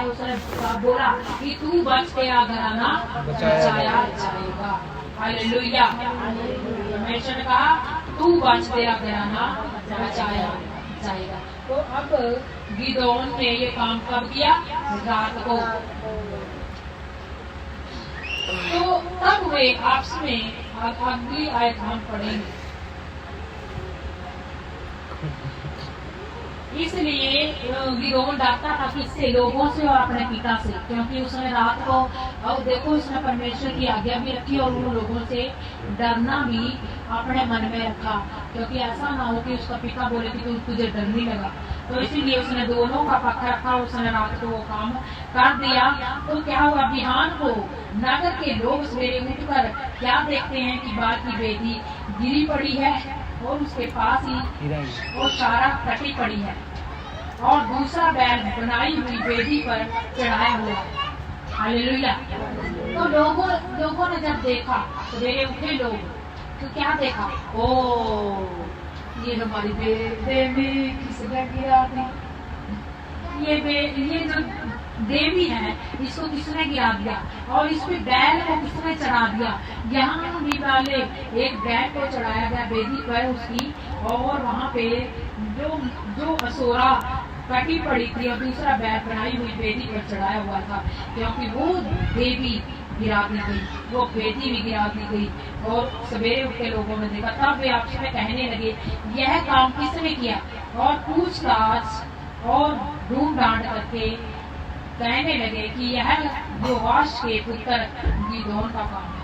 देखा उसने बोला कि तू बच गया घराना बचाया जाएगा। हालेलुया। परमेश्वर ने कहा तू बच गया घराना बचाया जाएगा। तो अब गिदोन ने ये काम कब किया? रात को। तो तब वे आपस में अगली आयत हम पढ़ेंगे। इसलिए गिदोन डरता था किससे? लोगों से और अपने पिता से, क्योंकि उसने रात को, अब देखो उसने परमेश्वर की आज्ञा भी रखी और उन लोगों से डरना भी अपने मन में रखा, क्योंकि ऐसा ना हो कि उसका पिता बोले कि तुझे डर नहीं लगा। तो इसीलिए उसने दोनों का पक्ष रखा, उसने रात को वो काम कर दिया। तो क्या हुआ? बिहान को नगर के लोग सवेरे उठकर क्या देखते हैं कि बाल की बेदी गिरी पड़ी है और उसके पास ही वो चारा कटी पड़ी है और दूसरा बैल बनाई हुई बेदी पर चढ़ाया हुआ है। हालेलुया। तो लोगों ने जब देखा, सवेरे उठे लोग, तो क्या देखा? ओ ये हमारी बेदी किसने गिरा दी? ये जो देवी है इसको किसने गिरा दिया और इसमें बैल को किसने चढ़ा दिया? यहाँ भी वाले एक बैल को चढ़ाया गया बेदी पर उसकी, और वहाँ पे जो असोरा कटी पड़ी थी और दूसरा बैल बनाई हुई बेदी पर चढ़ाया हुआ था, क्योंकि वो देवी गिरा दी गई, वो बेदी भी गिरा दी गई। और सवेरे उठ के लोगों ने देखा, तब वे आपस में कहने लगे यह काम किसने किया? और पूछताछ और ढूंढ डांट करके कहने लगे कि यह योआश के पुत्र गिदोन का काम है,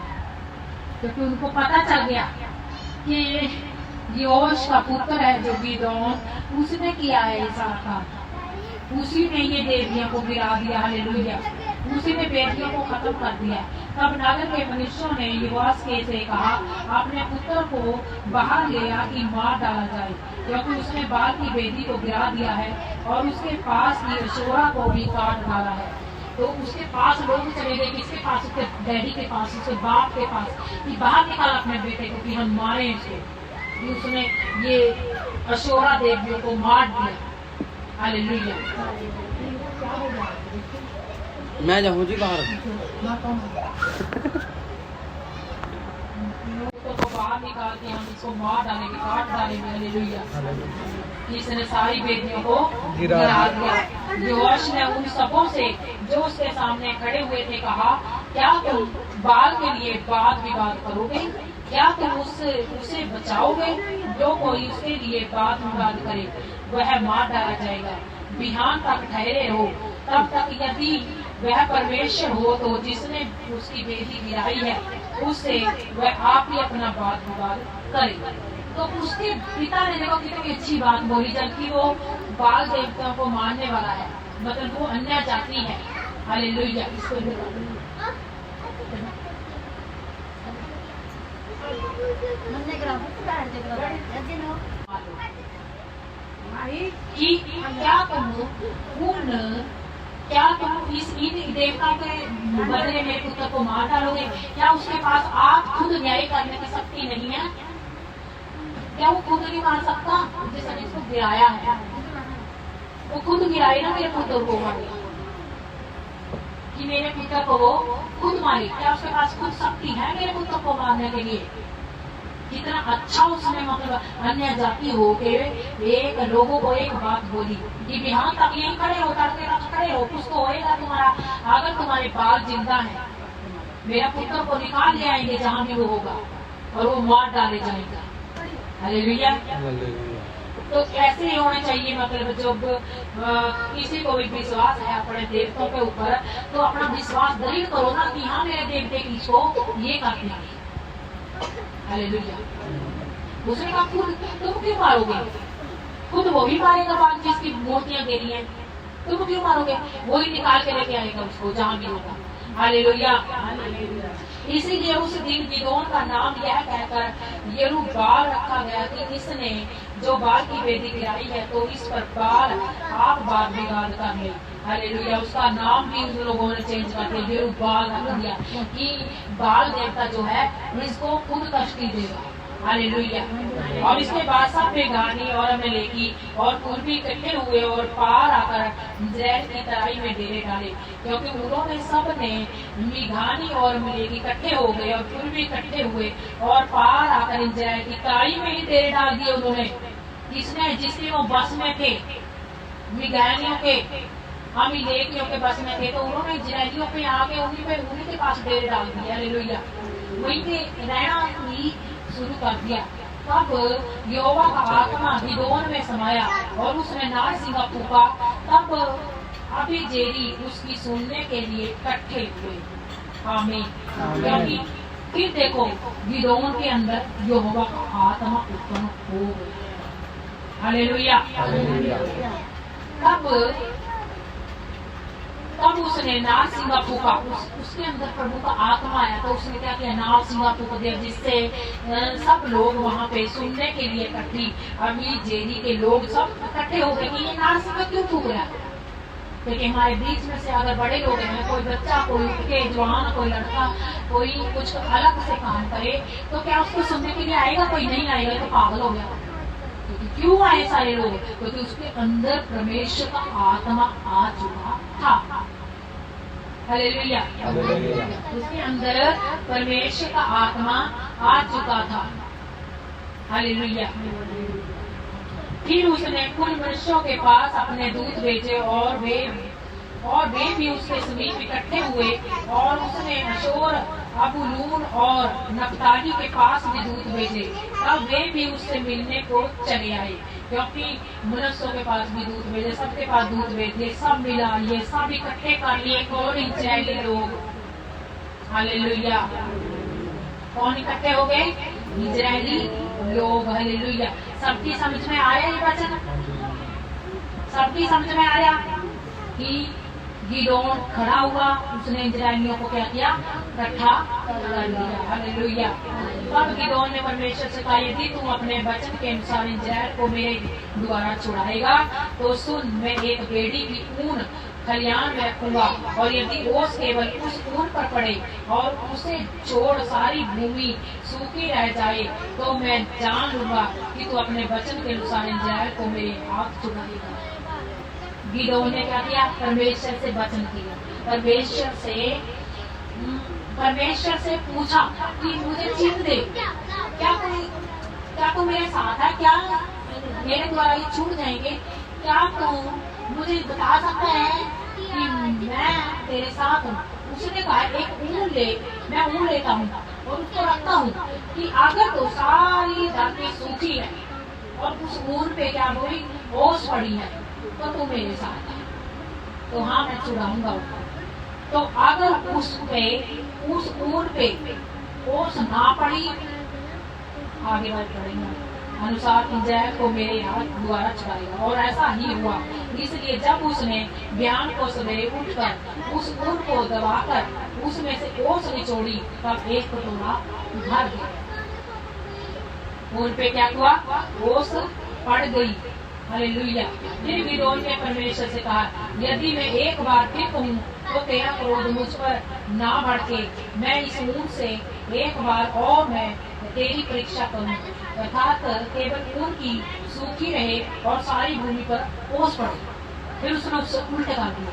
क्योंकि उनको पता चल गया कि योआश का पुत्र है जो गिदोन, उसने किया है ये सारा काम, उसी ने ये देवियों को गिरा दिया। हालेलुया। उसी ने बेटियों को खत्म कर दिया। तब नगर के मनुष्यों ने योआश से कहा अपने पुत्र को बाहर ले आ कि मार डाला जाए, क्योंकि उसने बाल की बेदी को गिरा दिया है और उसके पास की अशोरा को भी काट डाला है। तो उसके पास लोग चले गए, किसके पास? उसके डैडी के पास, उसके बाप के पास, कि बाहर निकाल अपने बेटे को कि हम मारे इसको। कि उसने ये अशोरा देवियों को मार दिया। हालेलुया। मैं जाऊँ जी बाहर। तो बाहर निकाल के हम इसको मार डालेंगे, काट डालेंगे। हालेलुया। इसने सारी बेटियों को गिरा दिया। योआश ने उन सबों से जो उसके सामने खड़े हुए थे कहा, क्या तुम बाल के लिए वाद विवाद करोगे? क्या तुम उसे बचाओगे? जो कोई उसके लिए वाद विवाद करे वह मार डाला जाएगा। बिहान तक ठहरे रहो, तब तक यदि वह परमेश्वर हो तो जिसने उसकी बेटी गिराई है उससे वह आप ही अपना वाद विवाद करे। तो उसके पिता ने देखो कितनी अच्छी बात बोली, जबकि वो बाल देवताओं को मारने वाला है, मतलब वो अन्य जाति है। हालेलुया। इसको कि क्या तुम इन देवताओं के बदले में पुत्र को मार डालोगे? क्या उसके पास आप खुद न्याय करने की शक्ति नहीं है? क्या वो खुद नहीं मार सकता? जिसने इसको गिराया है वो खुद गिराए ना मेरे पुत्र को मारे, कि मेरे पुत्र को वो खुद मारे। क्या उसके पास खुद शक्ति है मेरे पुत्र को मारने के लिए? कितना अच्छा उसने मतलब अन्य जाति हो के एक लोगों को एक बात बोली कि बिहान तक यही खड़े हो, तड़के तक खड़े हो, कुछ तो होएगा तुम्हारा। अगर तुम्हारे बाल जिंदा है मेरा पुत्र को निकाल ले आएंगे जहाँ भी वो होगा और वो मार डाले जाएगा। हालेलुया। तो ऐसे ही होना चाहिए, मतलब जब किसी को भी विश्वास है अपने देवताओं के ऊपर तो अपना विश्वास दृढ़ करो ना कि हाँ मेरे देवते इसको ये करते हैं। हालेलुया। दूसरे का खुद तुम क्यों मारोगे? खुद वो भी मारेगा बात जिसकी मूर्तियां गिरी हैं, तुम क्यों मारोगे? वो ही निकाल के लेके आएगा उसको जहाँ भी होगा। हालेलुया। इसीलिए उस दिन गिदोन का नाम यह कहकर यरूब्बाल रखा गया कि इसने जो बाल की बेदी गिराई है तो इस पर बाल आप बात बिगाड़ कर ले। हालेलुया। उसका नाम भी उन लोगों ने चेंज कर दिया, यरूब्बाल रख दिया कि बाल देवता जो है इसको खुद कष्टी देगा। हालेलुया। और इसके बाद सब मेघानी और अमलेकी और पूर्वी इकट्ठे हुए और पार आकर इस्राएल की तराई में डेरे डाले, क्योंकि उन्होंने सब ने मेघानी और अमलेकी इकट्ठे हो गए और पूर्वी इकट्ठे हुए और पार आकर इस्राएल की तराई में ही डेरे डाल दिए उन्होंने। किसने? जिसके वो बस में थे, मेघानियों के, अमलेकियों के बस में थे, तो उन्होंने इस्राएलियों पे आके उन्हीं के पास डेरे डाल दिया। हालेलुया। वहीं पे रहना ही शुरू कर दिया। तब यहोवा का आत्मा गिदोन में समाया और उसने नारसिंगा फूंका। तब अबीजेरी उसकी सुनने के लिए इकट्ठे हुए। आमीन। क्योंकि फिर देखो गिदोन के अंदर यहोवा का आत्मा उत्पन्न हो गया। हालेलुया। तब उसने नारसिंगा फूंका, उसके अंदर प्रभु का आत्मा आया, तो उसने क्या किया? नारसिंगा फूंक दिया, जिससे सब लोग वहाँ पे सुनने के लिए इकट्ठी, अबीजेरी के लोग सब इकट्ठे हो गए कि ये नारसिंगा क्यों फूंक रहा है। क्योंकि हमारे बीच में से अगर बड़े लोग हैं, कोई बच्चा, कोई उठ के जवान, कोई लड़का, कोई कुछ अलग से काम करे, तो क्या उसको सुनने के लिए आएगा? कोई नहीं आएगा, तो पागल हो गया। क्यों आए सारे लोग? क्योंकि उसके अंदर परमेश्वर का आत्मा आ चुका था। हालेलुया। उसके अंदर परमेश्वर का आत्मा आ चुका था। हालेलुया। फिर उसने कुल मनुष्यों के पास अपने दूत भेजे और वे भी उसके समीप इकट्ठे हुए, और उसने अशोर, अबूलून और नप्ताली के पास भी दूत भेजे। तब वे भी उससे मिलने को चले आए, क्योंकि मनुष्यों के पास भी दूत भेजे, सबके पास दूत भेजे, सब मिला लिए, सब इकट्ठे कर लिए। कौन? इस्राएली लोग। हालेलुया। कौन इकट्ठे हो गए? इस्राएली लोग। हालेलुया। सबकी समझ में आया ये वचन? सबकी समझ में आया कि गिदोन खड़ा हुआ, उसने इस्राएलियों को क्या किया? इकट्ठा कर लिया। हालेलुया। तब गिदोन ने परमेश्वर से कहा, यदि तुम अपने वचन के अनुसार इस्राएल को मेरे द्वारा छुड़ाएगा, तो सुन, मैं एक बेड़ी की ऊन खलियान में रखूंगा, और यदि ओस केवल उस ऊन पर पड़े और उसे छोड़ सारी भूमि सूखी रह जाए, तो मैं जान लूंगा कि तू अपने वचन के अनुसार इस्राएल को मेरे हाथ छुड़ाएगा। गिदोन ने क्या किया? परमेश्वर से वचन किया, परमेश्वर से पूछा कि मुझे चिन्ह दे, क्या तू मेरे साथ है? क्या मेरे द्वारा ये छूट जाएंगे? क्या तू मुझे बता सकता है कि मैं तेरे साथ हूँ? उसने कहा, एक ऊन ले, मैं ऊन लेता हूँ और उसको रखता हूँ कि अगर तो सारी धरती सूखी है और उस ऊन पे क्या बोली? ओस पड़ी है, तो तू मेरे साथ है, तो हाँ मैं छुड़ाऊंगा उसको। तो अगर उस ऊन पे ओस ना पड़ी, आगे बढ़ पड़ेगा अनुसार इस्राएल को मेरे हाथ द्वारा छुड़ाएगा। और ऐसा ही हुआ। इसलिए जब उसने बिहान को सवेरे उठकर उस ऊन को दबाकर उसमें से ओस निचोड़ी, तब एक कटोरा भर गया। ऊन पे क्या हुआ? ओस पड़ गई। हालेलुया। फिर गिदोन ने परमेश्वर से कहा, यदि मैं एक बार फिर कहूँ तो तेरा क्रोध मुझ पर ना भड़के, मैं इस ऊन से एक बार और मैं तेरी परीक्षा करूँ, अर्थात केवल ऊन की सूखी रहे और सारी भूमि पर ओस पड़े। फिर उसने उससे उल्टा कर दिया।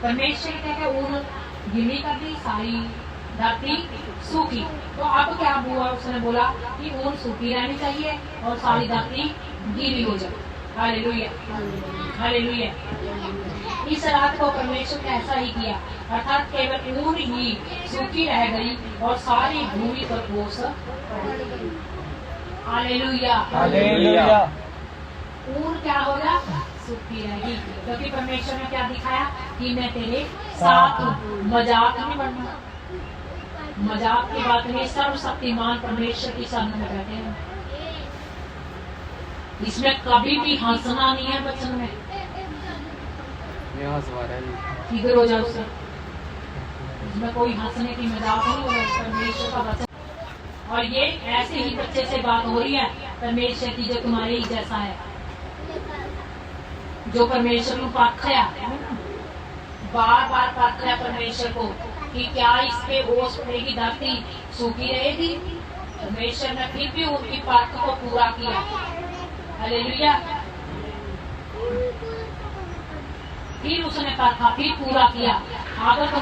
परमेश्वर कहते ऊन गीली कर दी, सारी धरती सूखी। तो अब क्या हुआ? उसने बोला कि ऊन सूखी रहनी चाहिए और सारी धरती गीली हो जाए। हालेलुया। हालेलुया। इस रात को परमेश्वर ने ऐसा ही किया, अर्थात केवल ऊन ही सूखी रह गई और सारी भूमि पर ओस पड़ गई। हालेलुया। हालेलुया। ऊन क्या होगा? सूखी रहेगी, क्योंकि परमेश्वर ने क्या दिखाया कि मैं तेरे साथ हूँ। मजाक नहीं बनना। मजाक की बात नहीं, सर्वशक्तिमान परमेश्वर की शरण में बैठे हैं। इसमें कभी भी हंसना नहीं है। वचन में फिक्र हो जाओ उससे, इसमें कोई हंसने की मजाक नहीं होगा। परमेश्वर का वचन, और ये ऐसे ही बच्चे से बात हो रही है परमेश्वर की, जो तुम्हारे ही जैसा है, जो परमेश्वर को परखया, बार बार परखया परमेश्वर को कि क्या इस पे ओस पड़ेगी, धरती सूखी रहेगी, परमेश्वर ने फिर भी उनकी बात को पूरा किया। हालेलुया। फिर उसने परखा, फिर पूरा किया। अगर तो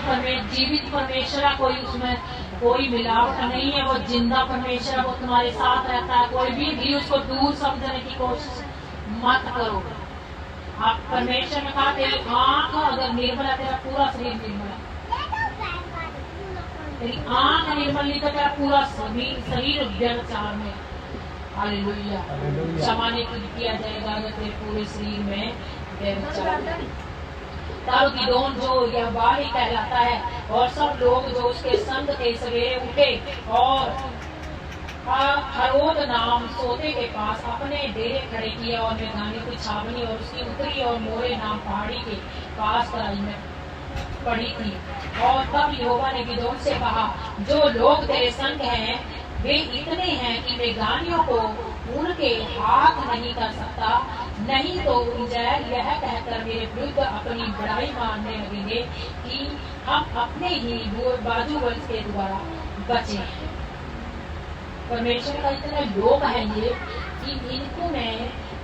जीवित परमेश्वर कोई उसमें कोई मिलावट नहीं है, वो जिंदा परमेश्वर, वो तुम्हारे साथ रहता है। कोई भी उसको दूर समझने की कोशिश मत करो। आप परमेश्वर ने कहा तेरी आंख अगर निर्मल है, तेरा पूरा शरीर निर्मल है। तेरी आंख निर्मल नहीं तो तेरा पूरा शरीर व्यभिचार में। हालेलुया। क्षमा नहीं किया जाएगा अगर तेरे पूरे शरीर में व्यभिचार। तब गिदोन जो यहोवाही कहलाता है और सब लोग जो उसके संग थे सवेरे उठे और हरोद नाम सोते के पास अपने डेरे खड़े किए और मैदानी की छावनी और उसकी उत्तरी और मोरे नाम पहाड़ी के पास तराई में पड़ी थी। और तब यहोवा ने गिदोन से कहा, जो लोग तेरे संग हैं वे इतने हैं कि मैं गानियों को उनके हाथ नहीं कर सकता, नहीं तो इज़राइल यह कहकर मेरे विरुद्ध अपनी बड़ाई मारने लगेंगे कि हम अपने ही बाजू बल के द्वारा बचे हैं। परमेश्वर का इतने लोग हैं ये कि इनको मैं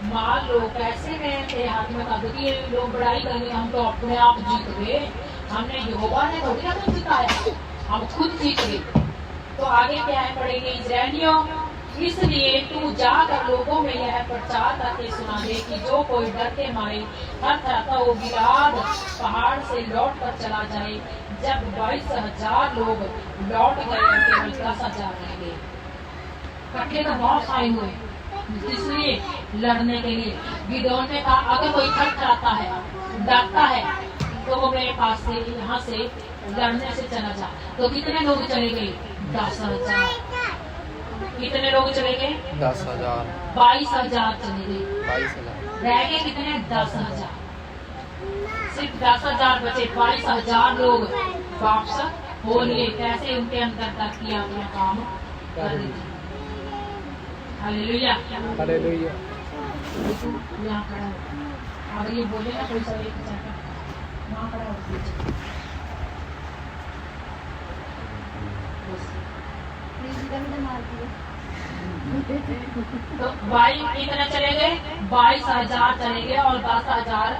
मार लो, कैसे मैं तेरे हाथ में कर दूंगी। ये लोग बड़ाई करेंगे, हम तो अपने आप जीत गए, हमने यहोवा ने थोड़ी ना जिताया, हम खुद जीत गए। तो आगे क्या है पढ़ेंगे, इज़राइलियों इसलिए तू जाकर लोगों में यह प्रचार करके सुना दे कि जो कोई डर के मारे थरथराता हो गिलाद पहाड़ से लौट कर चला जाए। जब 22,000 लोग लौट गए केवल 10,000 रह गए। इकट्ठे तो बहुत सारे हुए, इसलिए लड़ने के लिए गिदोन ने कहा अगर कोई थरथराता है, डरता है, तो वो मेरे पास से यहाँ से लड़ने से चला जा। तो कितने लोग चले गए? 10,000। कितने लोग चले गए? 10,000। 22,000 चले गए। 22,000 रह गए कितने? 10,000। सिर्फ 10,000 बचे। 22,000 लोग वापस हो लिए। कैसे? उनके अंदर तक किया अपना काम कर रही थी। हालेलुया। हालेलुया। यहाँ खड़ा हो, अगर ये बोले ना कोई सब एक वहाँ खड़ा हो। तो 22 कितने चले गए? 22,000 चले गए और 10,000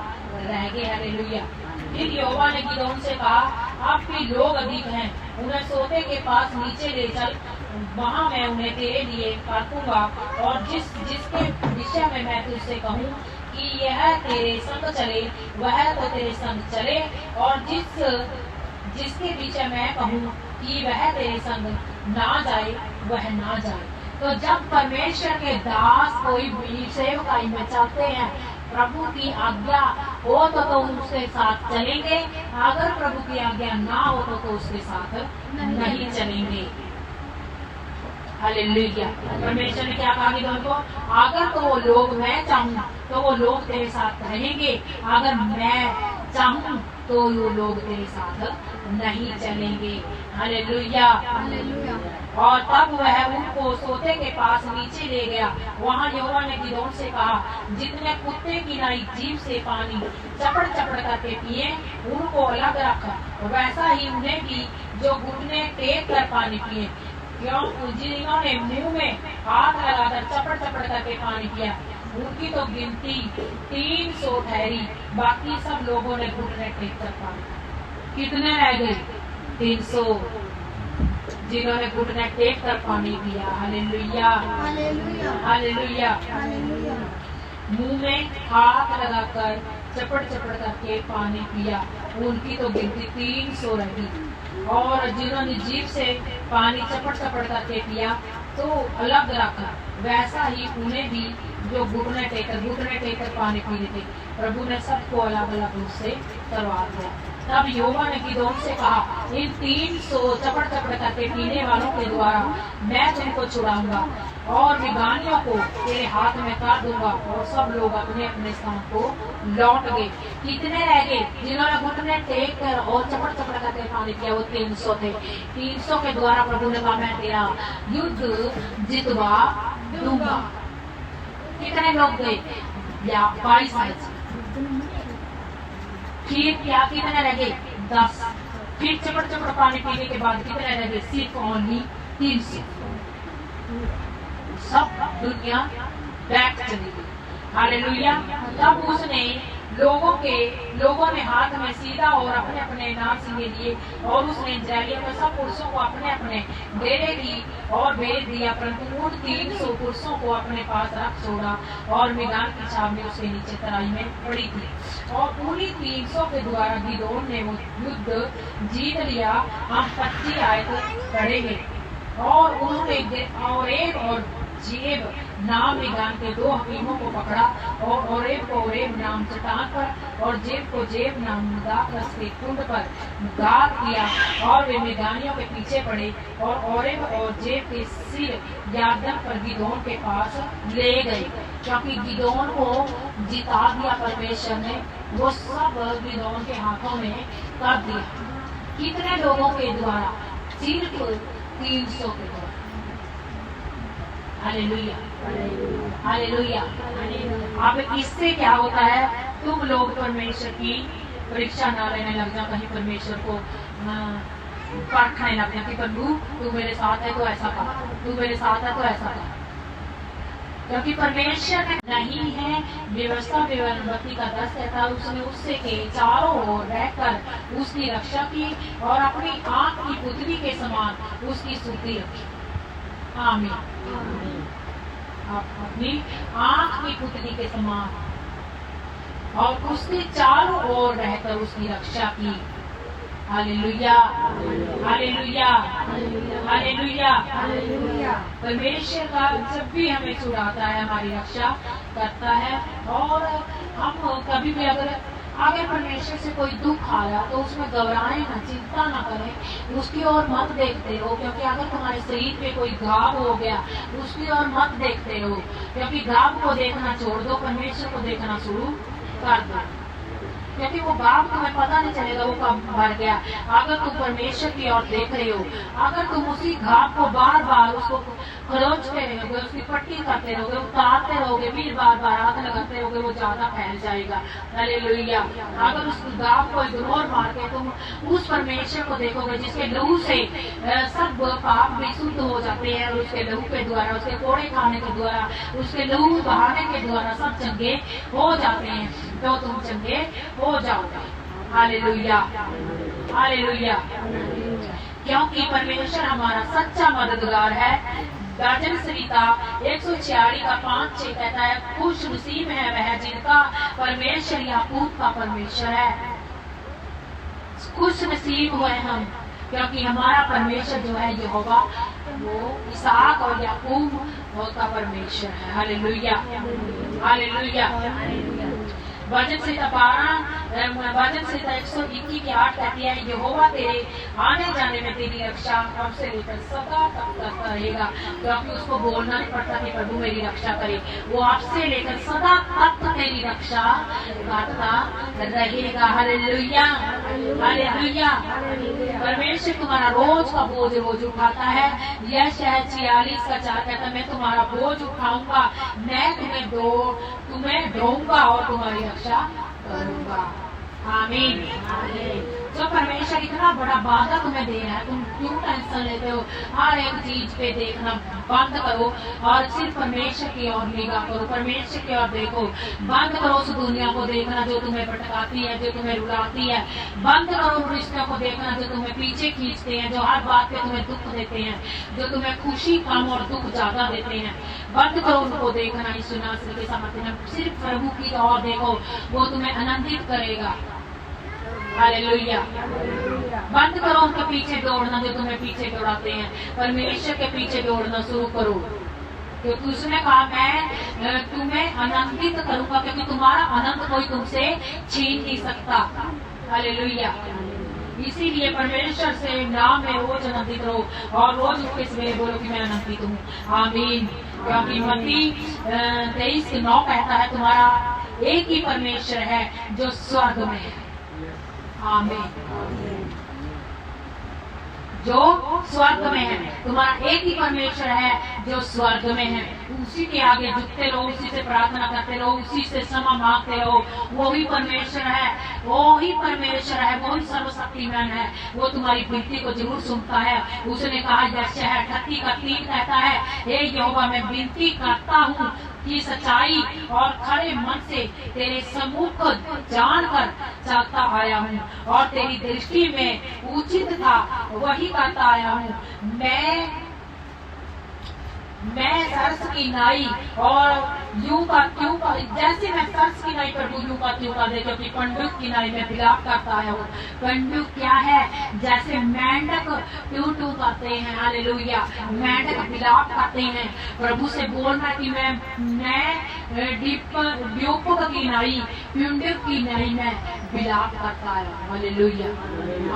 रह गए। हालेलुया। फिर यहोवा ने गिदोन से कहा, अब भी लोग अधिक हैं, उन्हें सोते के पास नीचे ले चल, वहाँ मैं उन्हें तेरे लिए परखूंगा और जिसके विषय में मैं तुझसे कहूँ कि यह तेरे संग चले वह तो तेरे संग चले, और जिसके विषय मैं कहूँ कि वह तेरे संग ना जाए वह ना जाए। तो जब परमेश्वर के दास कोई सेवकाई में चलते हैं, प्रभु की आज्ञा हो तो उसके साथ चलेंगे, अगर प्रभु की आज्ञा ना हो तो उसके साथ नहीं चलेंगे। हालेलुया। परमेश्वर ने क्या कहा गिदोन को? अगर तो वो लोग मैं चाहूँ तो वो लोग तेरे साथ रहेंगे, अगर मैं चाहूँ तो वो लोग तेरे साथ नहीं चलेंगे। हालेलुया। और तब वह उनको सोते के पास नीचे ले गया। वहाँ यहोवा ने गिदोन से कहा, जितने कुत्ते की नाई जीभ से पानी चपड़ चपड़ करके पिए उनको अलग रख, वैसा ही उन्हें भी जो घुटने टेक कर पानी पिए। क्यों? जिन्होंने मुंह में हाथ लगाकर चपड़ चपड़ करके पानी पिया उनकी तो गिनती 300 ठहरी, बाकी सब लोगों ने घुटने टेक कर पानी। कितने रह गए? 300 जिन्होंने घुटने टेक कर पानी पिया। हालेलुया। हालेलुया। मुंह में हाथ लगाकर चपड़ चपड़ करके पानी पिया उनकी तो गिनती 300 रही। और जिन्होंने जीभ से पानी चपड़ चपड़ करके पिया तो अलग रखा, वैसा ही उन्हें भी जो घुटने टेकर पानी पी रहे थे। प्रभु ने सबको अलग अलग रूप से करवा दिया। तब यहोवा ने गिदोन से कहा, इन 300 चपड़ चपड़ करके पीने वालों के द्वारा मैं तुमको छुड़ाऊंगा और विगानियों को तेरे हाथ में कर दूंगा। और सब लोग अपने अपने स्थान को लौट गए। कितने रह गए? जिन्होंने घुटने टेक कर और चपड़ चपड़ करके पानी पिया वो 300 थे। 300 के द्वारा प्रभु ने कहा, मैं तेरा युद्ध जितवा दूंगा। कितने लोग गए? 22,000। फिर क्या कितने रह गए? 10। फिर चपड़ चपड़ पानी पीने के बाद कितने रह गए? सिर्फ ओनली 300। सब दुनिया बैक चली गई। हालेलुया। तब उसने लोगों ने हाथ में सीधा और अपने अपने नाम सिंगे लिए, और उसने इस्राएलियों के सब पुरुषों को अपने अपने डेरे की और भेज दिया, परंतु उन 300 पुरुषों को अपने पास रख छोड़ा, और मैदान की छावनी उसके नीचे तराई में पड़ी थी। और उन्हीं 300 के द्वारा गिदोन ने वो युद्ध जीत लिया। हम 25 आयत पढ़ेंगे। और उन्होंने ओरेब और जेब नाम मैदान के 2 हकीमों को पकड़ा, और ओरेब को ओरेब नाम चट्टान पर और जेब को जेब नाम दाखरस के कुंड पर गाड़ दिया, और वे मैदानियों के पीछे पड़े, और ओरेब और जेब के सिर यारदन पर गिदोन के पास ले गए, क्योंकि गिदोन को जिता दिया परमेश्वर ने। वो सब गिदोन के हाथों में कर दिया। कितने लोगों के द्वारा? सिर्फ 300 के द्वारा। Hallelujah, hallelujah. अब इससे क्या होता है? तुम लोग परमेश्वर की परीक्षा ना लेने लग जाओ, कहीं परमेश्वर को परखने लग जाओ कि प्रभु तू मेरे साथ है तो ऐसा कर, तू मेरे साथ है तो ऐसा कर। क्योंकि परमेश्वर ने नहीं है व्यवस्था विवरणवती का 10 कहता, उसने उससे के चारों ओर रहकर उसकी रक्षा की, और अपनी आंख की पुतली के समान उसकी स्तुति रखी। आमीन। अपनी आंख की पुतली के समान, और उसके चारों ओर रहकर उसकी रक्षा की। Hallelujah, hallelujah, hallelujah. परमेश्वर का जब भी हमें छुड़ाता है, हमारी रक्षा करता है। और हम कभी भी अगर परमेश्वर से कोई दुख आया तो उसमें घबराएं ना, चिंता ना करें, उसकी ओर मत देखते रहो। क्योंकि अगर तुम्हारे शरीर पे कोई घाव हो गया, उसकी ओर मत देखते रहो, क्योंकि घाव को देखना छोड़ दो, परमेश्वर को देखना शुरू कर दो। क्योंकि वो घाव तुम्हें पता नहीं चलेगा वो कब भर गया। अगर तुम परमेश्वर की ओर देख रहे हो, अगर तुम उसी घाव को बार बार उसको खरोचते रहोगे, उसकी पट्टी करते रहोगे, उतारते रहोगे, फिर बार बार हाथ लगाते रहोगे, वो ज्यादा फैल जाएगा। हालेलुया। अगर उस घाव को इग्नोर मार के तुम उस परमेश्वर को देखोगे जिसके लहू से सब पाप भी शुद्ध हो जाते हैं, और उसके लहू के द्वारा, उसके कोड़े खाने के द्वारा, उसके लहू बहाने के द्वारा सब चंगे हो जाते हैं, तो तुम चंगे हो जाओगे। Hallelujah, hallelujah. क्योंकि परमेश्वर हमारा सच्चा मददगार है। भजन संहिता 146 का 5-6 कहता है, खुश नसीब है वह जिनका परमेश्वर याकूब का परमेश्वर है। खुश नसीब हुए हम, क्योंकि हमारा परमेश्वर जो है यहोवा, वो इसहाक और याकूब का परमेश्वर है। Hallelujah, hallelujah. भजन संहिता 121 की 8 कहती है, यहोवा तेरे आने जाने में तेरी रक्षा अब से लेकर सदा तक करता रहेगा। क्योंकि उसको बोलना नहीं पड़ता कि प्रभु मेरी रक्षा करे, वो आपसे लेकर सदा तक तेरी रक्षा करता रहेगा। Hallelujah, hallelujah. परमेश्वर तुम्हारा रोज का बोझ रोज उठाता है। यह शायद 46 का 4 कहता है, मैं तुम्हारा बोझ उठाऊंगा, मैं तुम्हें ढोऊंगा और तुम्हारी रक्षा करूंगा। आमीन। जो परमेश्वर इतना बड़ा वादा तुम्हें दे रहा है, तुम क्यों टेंशन लेते हो? हर एक चीज पे देखना बंद करो और सिर्फ परमेश्वर की ओर निगाह करो, परमेश्वर की ओर देखो। बंद करो उस दुनिया को देखना जो तुम्हें भटकाती है, जो तुम्हें रुलाती है। बंद करो उन रिश्तों को देखना जो तुम्हें पीछे खींचते हैं, जो हर बात पे तुम्हें दुख देते हैं, जो तुम्हें खुशी कम और दुख ज्यादा देते हैं। बंद करो उनको देखना। यीशु नासरी के समर्थन में सिर्फ प्रभु की ओर देखो, वो तुम्हें आनंदित करेगा। हालेलुया। बंद करो उनके पीछे दौड़ना जो तुम्हें पीछे दौड़ाते हैं, परमेश्वर के पीछे दौड़ना शुरू करो। क्योंकि उसने कहा मैं तुम्हें आनंदित करूंगा, क्योंकि तुम्हारा आनंद कोई तुमसे छीन नहीं सकता। हालेलुया। इसीलिए परमेश्वर से नाम में रोज आनंदित रहो और रोज उसके सवेरे बोलो कि मैं आनंदित हूँ। आमीन। क्योंकि मत्ती 23:9 कहता है, तुम्हारा एक ही परमेश्वर है जो स्वर्ग में है। आमीन। जो स्वर्ग में है। तुम्हारा एक ही परमेश्वर है जो स्वर्ग में है। उसी के आगे झुकते रहो, उसी से प्रार्थना करते रहो, उसी से क्षमा मांगते रहो। वो ही परमेश्वर है, वो ही परमेश्वर है, वो ही सर्वशक्तिमान है। वो तुम्हारी विनती को जरूर सुनता है। उसने कहा यशायाह 38:3 कहता है, हे यहोवा मैं विनती करता हूँ कि सच्चाई और खरे मन से तेरे सम्मुख को जानकर चलता आया हूँ और तेरी दृष्टि में उचित था वही करता आया हूँ। मैं सरस की नाई और यूं का त्यों का, जैसे मैं सरस की नाई पर यूं का त्यों का दे, क्योंकि पंडुक की नाई में विलाप करता है। वो पंडुक क्या है? जैसे मेंढक ट्यू ट्यू करते हैं, हालेलुया, मेंढक विलाप करते हैं। प्रभु से बोलना कि मैं ड्यूपक की नाई, पंडुक की नाई में विलाप करता है, हालेलुया,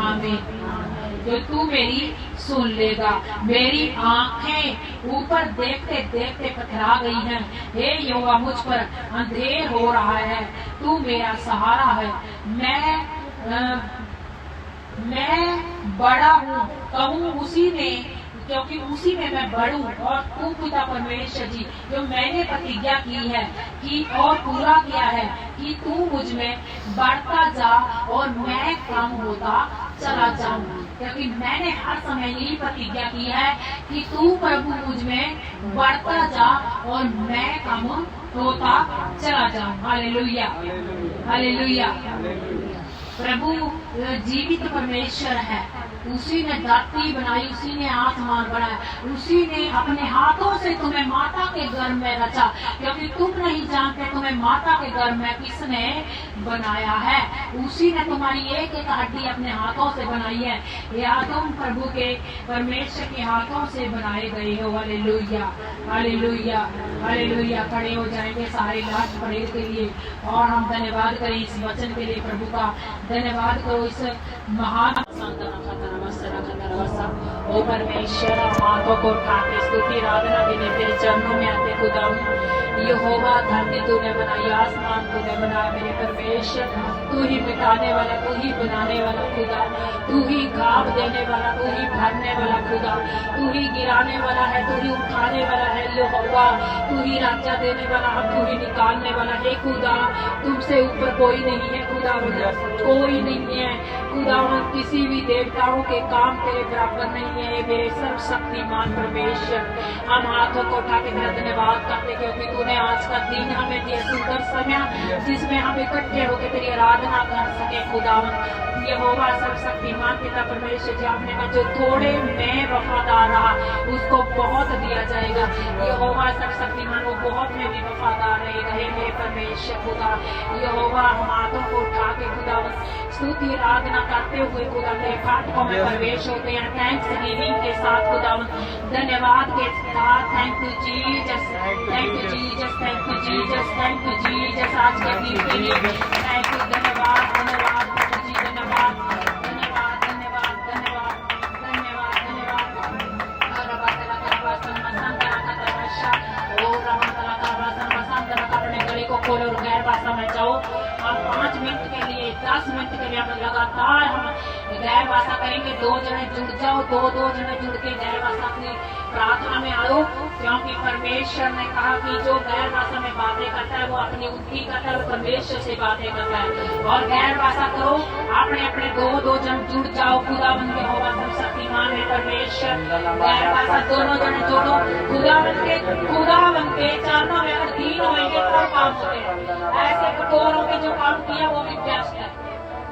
आमीन। जो तू मेरी सुन लेगा। मेरी आंखें ऊपर देखते देखते पथरा गई हैं। हे यहोवा मुझ पर अंधेर हो रहा है, तू मेरा सहारा है। मैं बड़ा हूँ कहूँ उसी में, क्योंकि उसी में मैं बढ़ूं। और तू पिता परमेश्वर जी, जो मैंने प्रतिज्ञा की है कि और पूरा किया है कि तू मुझ में बढ़ता जा और मैं कम होता चला जाऊं। क्योंकि मैंने हर समय यही प्रतिज्ञा की है कि तू प्रभु मुझ में बढ़ता जा और मैं कम होता चला जाऊं। Hallelujah, hallelujah. प्रभु जीवित परमेश्वर है। उसी ने धरती बनाई, उसी ने आसमान बनाया, उसी ने अपने हाथों से तुम्हें माता के गर्भ में रचा। क्योंकि तुम नहीं जानते तुम्हें माता के गर्भ में किसने बनाया है। उसी ने तुम्हारी एक एक हड्डी अपने हाथों से बनाई है, या तुम प्रभु के परमेश्वर के हाथों से बनाए गए हो। Hallelujah, hallelujah, hallelujah. खड़े हो जाएंगे सारे लास्ट परेड के लिए और हम धन्यवाद करें इस वचन के लिए। प्रभु का धन्यवाद करो इस महान ओ परमेश्वर, हाथों को उठा के स्तुति आराधना के लिए तेरे चरणों में आते खुदाऊं। यहोवा धरती तूने बनाई, आसमान तूने बनाया मेरे परमेश्वर। तू ही मिटाने वाला, तू ही बनाने वाला खुदा, तू ही गाँव देने वाला, तू ही भरने वाला खुदा, तू ही गिराने वाला है, तू ही उठाने वाला है। यहोवा तू ही राज्य देने वाला, अब तू ही निकालने वाला है खुदा। तुमसे ऊपर कोई नहीं है खुदा, कोई नहीं है खुदा। किसी भी देवताओं के काम तेरे बराबर नहीं है मेरे सर्वशक्तिमान परमेश्वर। हम हाथों को उठा के तेरा धन्यवाद करते, क्योंकि तूने आज का दिन हमें दिया सुंदर समय जिसमें हम इकट्ठे होकर तेरी आराधना कर सके खुदावन। यहोवा सर्वशक्तिमान पिता परमेश्वर जी, आपने कहा जो थोड़े में वफादार रहा उसको बहुत दिया जाएगा। यहोवा सर्वशक्तिमान वो बहुत में भी वफादार रहेगा। हे मेरे परमेश्वर खुदा, यहोवा हम हाथों को उठा के खुदावन स्तुति आराधना करते हुए खुदा तेरे फाटकों में प्रवेश होते हैं थैंक्स गिविंग के साथ खुदावन, धन्यवाद के साथ। Thank you Jesus, thank you Jesus, thank you Jesus, thank you Jesus. आज का दिन के लिए थैंक यू, धन्यवाद, धन्यवाद प्रभु जी, धन्यवाद, धन्यवाद, धन्यवाद, धन्यवाद, धन्यवाद, धन्यवाद। अपने गले को खोलो और गैर भाषा में जाओ। हम 5 मिनट के लिए, 10 मिनट के लिए हम लगातार हम गैर भाषा करेंगे। 2 जने जुड़ जाओ, 2 जने जुड़ के गैर भाषा की प्रार्थना में आओ। क्योंकि परमेश्वर ने कहा कि जो गैर भाषा में बातें करता है वो अपनी उन्नति करता है, वो परमेश्वर से बातें करता है। और गैर भाषा करो, अपने अपने 2 जन जुड़ जाओ। खुदावंद यहोवा सर्वशक्तिमान है परमेश्वर। गैर भाषा दोनों जने जोड़ो। खुदावंद के चरणों में अगर दीन होंगे तो काम होते हैं। ऐसे कठोरों के जो काम किया वो भी व्यस्त है।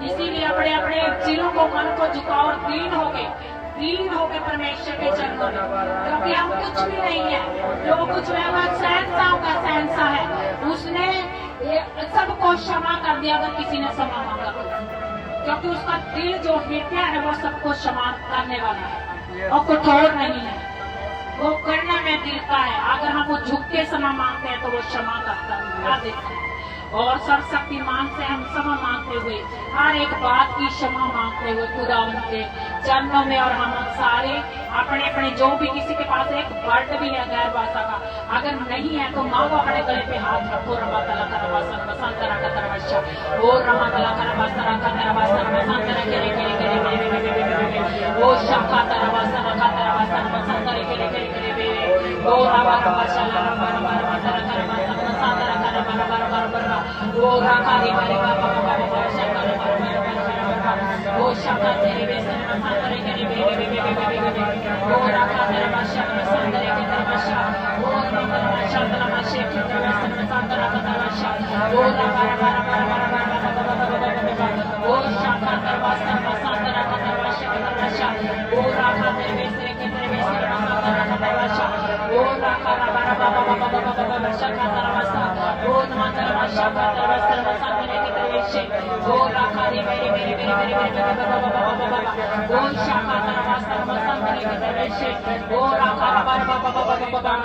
इसीलिए अपने अपने दिलों को, मन को झुकाओ और दीन होके परमेश्वर के चरणों में, क्योंकि हम कुछ भी नहीं है। जो कुछ है वह शहंशाह का शहंशाह है। उसने सबको क्षमा कर दिया अगर किसी ने क्षमा मांगा तो, क्योंकि उसका दिल जो हृदय है वो सबको क्षमा करने वाला है और कठोर नहीं है। वो करने में दिल का है। अगर हम वो झुक के क्षमा मांगते हैं तो वो क्षमा करता है। और सर्वशक्तिमान से हम क्षमा मांगते हुए, हर एक बात की क्षमा मांगते हुए खुदावन के चरणों में, और हम सारे अपने अपने जो भी किसी के पास एक वर्ड भी है गैर भाषा का, अगर नहीं है तो मांगो, अपने गले पे हाथ रखो। रमा तला करवासन बसंत रखा तरवशा ओ रमा तला करवासन रखा तरवासन बसंत रखे ओ शाखा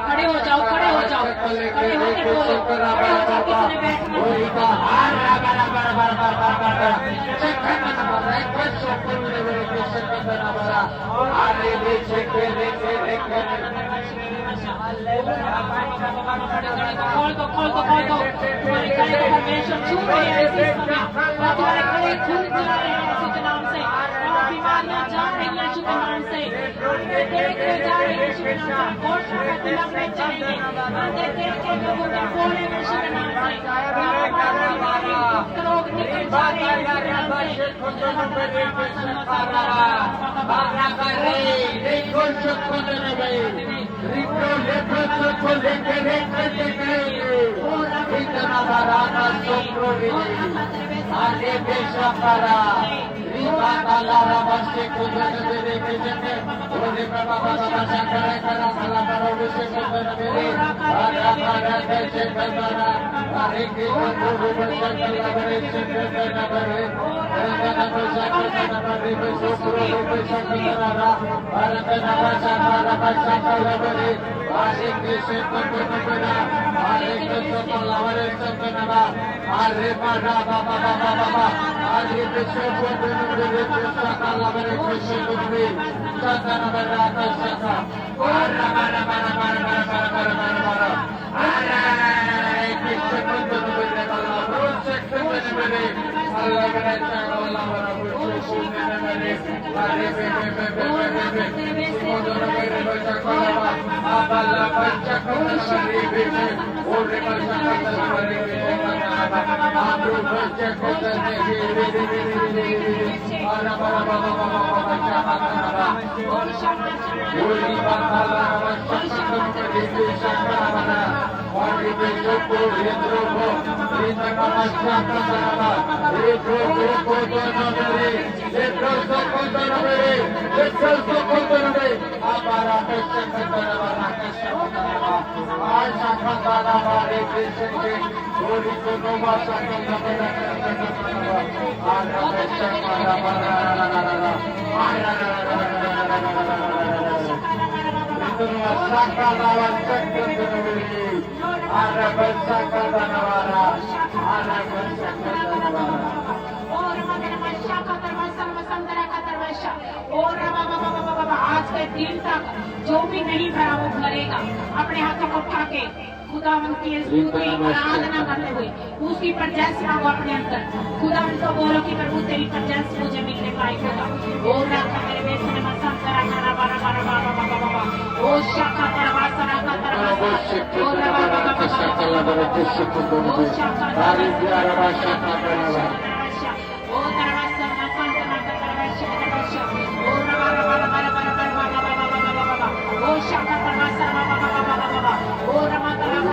खड़े हो जाओ, खड़े हो जाओ, खड़े होके बोलो, खड़े हो जाओ, किसी ने बैठना खोल दो, खोल दो, खोल दो। तुम्हारे गले को परमेश्वर छू रहे हैं इस समय, और तुम्हारे गले खून चला रहे हैं यीशु के नाम से, और बीमारियां जा रही हैं यीशु के नाम से, देख जा रही है यीशु के नाम से, और शायद लगने चाहिए, देख के लोगों के बोले यीशु के नाम से, रोग निकल जा रहे हैं यीशु के नाम से। आज के दिन तक जो भी नहीं भरा वो भरेगा। अपने हाथों को उठा के खुदावंत की स्तुति आराधना करते हुए उसकी प्रेजेंस मांगो अपने अंदर। खुदावंत को बोलो कि प्रभु तेरी प्रेजेंस मुझे मिलने लायक होगा। ओ राखा तेरे बेसने में संतरा करा बारा बारा बारा बाबा बाबा ओ शाखा तेरा वासना का तेरा वासना ओ बाबा बाबा बाबा ओ शाखा तारी प्यारा वासना तेरा वासना ओ तेरा वासना संतरा का तेरा वासना ओ बाबा बाबा बाबा बाबा बाबा ओ शाखा तेरा वासना बाबा बाबा बाबा ओ रमा तेरा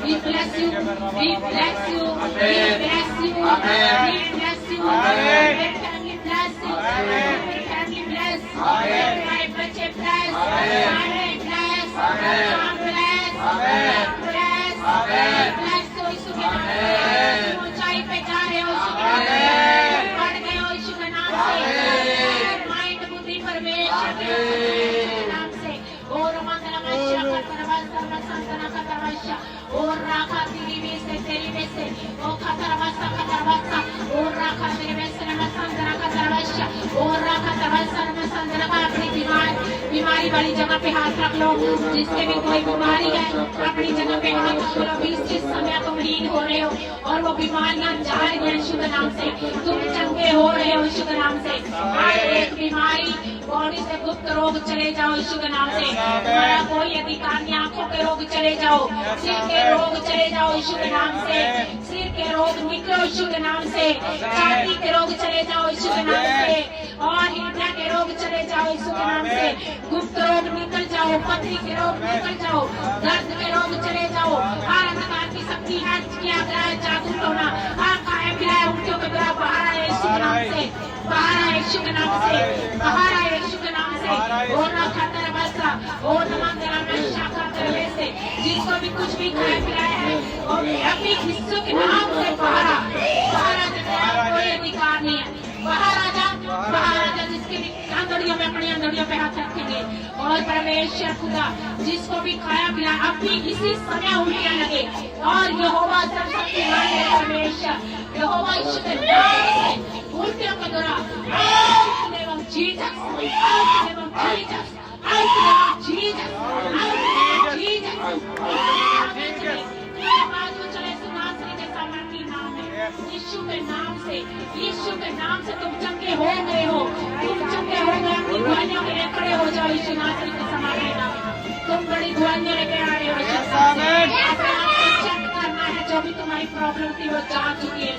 We bless you. We bless you. We bless you. We bless you. Your family bless you. Your family bless. My बच्चे bless. सारे bless. हम bless. bless. bless हो यीशु के नाम से. ऊंचाई पे जा रहे हो यीशु के नाम से. बढ़ गए हो यीशु के नाम से. माइंड बुद्धि प्रवेश के नाम से. और मंगलम शक्कर सर्वस्व संतना कतरवश्य. और राखा तेरी में से ओ खतरवस्ता और राखा तेरे में से न संतना कतरवश्य. और राखा तरवस्ता न संतना का अपनी बीमारी वाली जगह पे हाथ रख लो. जिसके भी कोई बीमारी है अपनी जगह पे हाथ रख लो. अभी इस समय तुम लीन हो रहे हो और वो बीमारियां जा रही हैं शुद्ध नाम से. तुम चंगे चंगे हो रहे हो यीशु के नाम से। हर एक बीमारी बॉडी से गुप्त रोग चले जाओ यीशु के नाम से। तुम्हारा कोई अधिकार नहीं, आंखों के रोग चले जाओ, सिर के रोग चले जाओ यीशु के नाम से। सिर के रोग निकलो यीशु के नाम से। छाती के रोग चले जाओ यीशु के नाम से। और हृदय के रोग चले जाओ यीशु के नाम से। गुप्त रोग निकल जाओ, पथरी के रोग निकल जाओ, दर्द के रोग चले जाओ। हर अंधकार की शक्ति है किया गया है, जादू टोना हर काया गया है, उल्टियों के द्वारा बाहर आए यीशु के नाम से, बाहर आए यीशु के नाम से, बाहर आए यीशु के नाम से। ओ ना खाता बसा, ओ नमन तेरा शाखा करने से जिसको भी कुछ भी खाया पिलाया है और अपनी हिस्सों के नाम से बाहर आ, बाहर आ जा, कोई अधिकार नहीं है। बाहर आ जा, बाहर आ जा, जिसके भी अंदड़ियों में अपनी अंदड़ियों पे हाथ रखेंगे। और परमेश्वर खुदा जिसको भी खाया पिलाया अपनी इसी समय उल्टियां लगे और यहोवा सर्वशक्तिमान है परमेश्वर, यहोवा यीशु के नाम से उल्टियों का दौरा out in the name of Jesus, out in the name of Jesus, out in the name of Jesus, out in the name of Jesus। आज वो चले सुनासरी के सामर्थी नाम है यीशु के नाम से, यीशु के नाम से तुम चंगे हो गए हो, तुम चंगे हो गए। अपनी दुआइयों के लिए खड़े हो जाओ यीशु नासरी के सामर्थी नाम में। तुम बड़ी दुआइयां लेके आ रहे हो चेक करना है, जो भी तुम्हारी प्रॉब्लम थी वो जा चुकी है,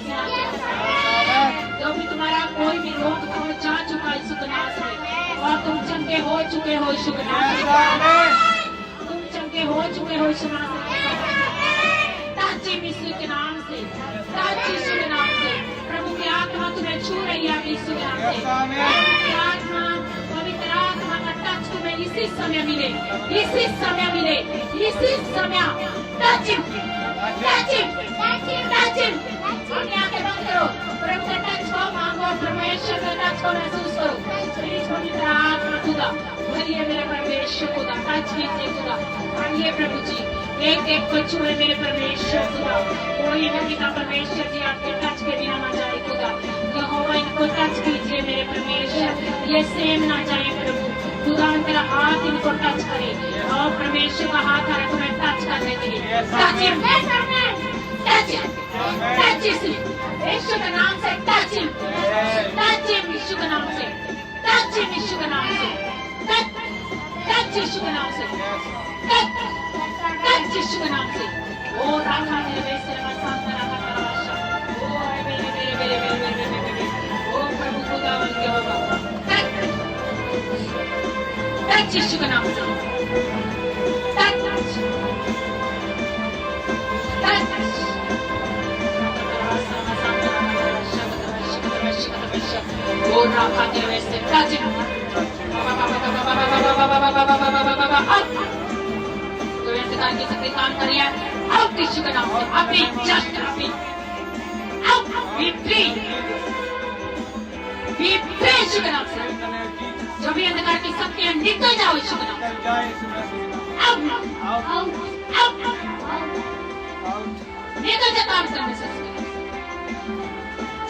जो भी तुम्हारा कोई भी रोग था वो जा चुका यीशु के नाम से। और तुम चंगे हो चुके हो यीशु के नाम से, तुम चंगे हो चुके हो यीशु के नाम से। ताजी यीशु के नाम से, ताजी यीशु के नाम से प्रभु की आत्मा तुम्हें छू रही है यीशु के नाम से। प्रभु की आत्मा, पवित्र आत्मा का टच तुम्हें इसी समय मिले, इसी समय मिले, इसी समय। Touch him, touch him, touch him. अपनी आंखें बंद करो, प्रभु का टच को मांगो, परमेश्वर का टच को महसूस करो। पवित्र आत्मा खुदा भरिए मेरे परमेश्वर खुदा, टच कीजिए खुदा। आइए प्रभु जी, एक एक को छुए मेरे परमेश्वर खुदा। कोई नहीं था परमेश्वर जी आपके टच के बिना ना जाए खुदा। यहोवा इनको टच कीजिए मेरे परमेश्वर, ये सेम ना जाए प्रभु खुदा। तेरा हाथ इनको टच करे और परमेश्वर का हाथ आ रहा है तुम्हें टच करने के लिए। Touch him, touch him, touch Yeshu के नाम से, touch him, touch him Yeshu के नाम से, टच हिम यीशु के नाम से, टच यीशु के नाम से, टच यीशु के नाम से। ओ राखा तेरे वैसे रमासांत राखा तेरा भाषा, ओ मेरे मेरे मेरे मेरे मेरे मेरे ओ प्रभु खुदावन यहोवा, टच यीशु के नाम से, टच ओ राखा तेरे वैसे टच तो इंतजार की सकते काम करिए आउट यीशु के नाम से। अभी जस्ट अभी आउट, बी फ्री यीशु के नाम से। जो भी अंधकार की शक्तियां निकल जाओ यीशु के नाम से। आउट आउट आउट निकल जा काम करने से,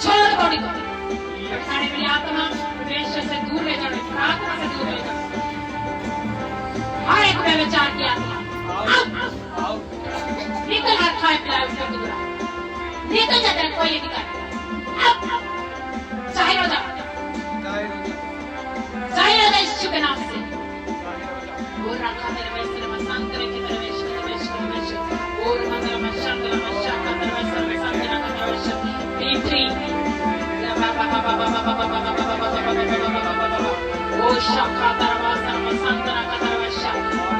छोड़ बॉडी को। सारे मेरी आत्मा परमेश्वर से दूर ले जाओ, प्रार्थना से दूर ले जाओ। हर एक में विचार किया निकल हर खाए पिलाए उनका दूरा निकल जाता है, कोई अधिकार जाहिर हो जा, जाहिर हो जा यीशु के नाम से। और रखा तेरे वैसे मसांत करे कि तेरे वैसे और मंगल मशांत मशांत तेरे वैसे मसांत का तेरे वैसे पीत्री ओ शाखा तेरे वैसे मसांत का तेरे वैसे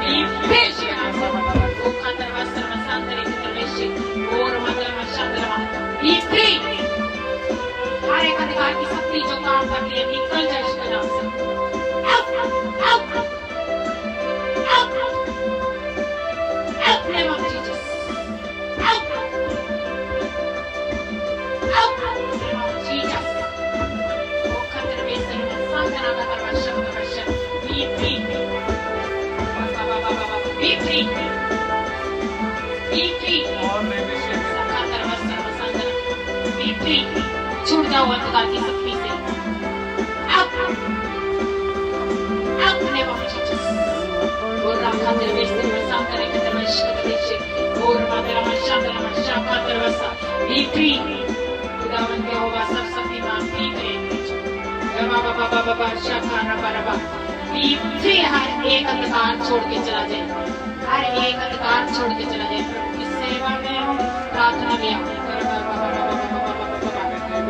पीत्री ओ खातर वैसे मसांत करे कि तेरे वैसे और मंगल मशांत पीत्री। हर एक अधिकार की शक्ति जो काम कर रही है निकल जाए इसके नाम से। Name of Jesus. Out. Out. Name of Jesus. Oh, kater bese na sangana kater vasha kater vasha. Be free. Be free. Be free. और मैं विषय में kater vasha sangana. Be free. छूट जाओ अंधकार की शक्ति से। Out. Out. Name of Jesus. और रखा तेरे वैसे में सांगरे के तेरे वैसे और मातेरा मशांतरा मशांतरा वैसा भी फ्री खुदावन के होगा सब शक्तिमान नहीं करेंगे। हर एक अंधकार छोड़ के चला जाए, हर एक अंधकार छोड़ के चला जाए। इस सेवा में हम प्रार्थना भी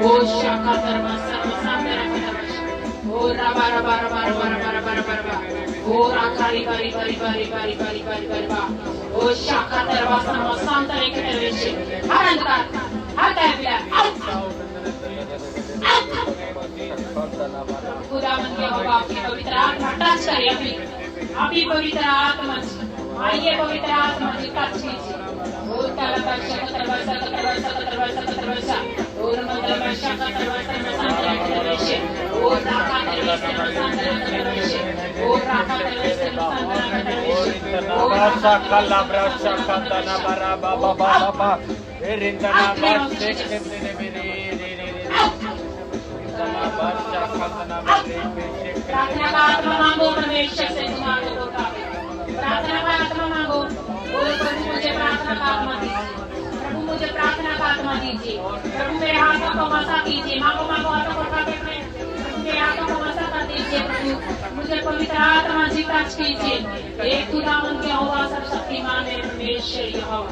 ओ शाखा धर्म सर्वसाधारण ओ रबा रबा रबा रबा रबा रबा रबा रबा ओ राखारी बारी बारी बारी बारी बारी बारी बारी बा ओ शाखा धर्म सर्वसाधारण के प्रवेश हर अंधकार हर कैबिला खुदावन के होगा आपकी पवित्र आत्मा टच करे अभी पवित्र आत्मा आइए पवित्र आत्मा जी टच कीजिए ओ तलबशा कतरबशा कतरबशा कतरबशा कतरबशा और मंत्रबशा कतरबशा मसांतरा कतरबशा ओ राखा कतरबशा मसांतरा कतरबशा ओ राखा कतरबशा मसांतरा कतरबशा ओ राखा कलाब्रशा कतना बरा बाबा बाबा ए रिंदना बाशे केतने मेरी प्रार्थना का आत्मा मांगो परमेश्वर से तुम्हारे को प्रार्थना का आत्मा मांगो प्रभु मुझे प्रार्थना का आत्मा दीजिए, प्रभु मुझे प्रार्थना का आत्मा दीजिए, प्रभु मेरे हाथों को मसा कीजिए, मांगो मांगो हाथों को उठा के प्रभु मेरे हाथों को मसा कर दीजिए, प्रभु मुझे पवित्र आत्मा जी टच कीजिए। एक खुदावन के होगा सब शक्तिमान है परमेश्वर यहोवा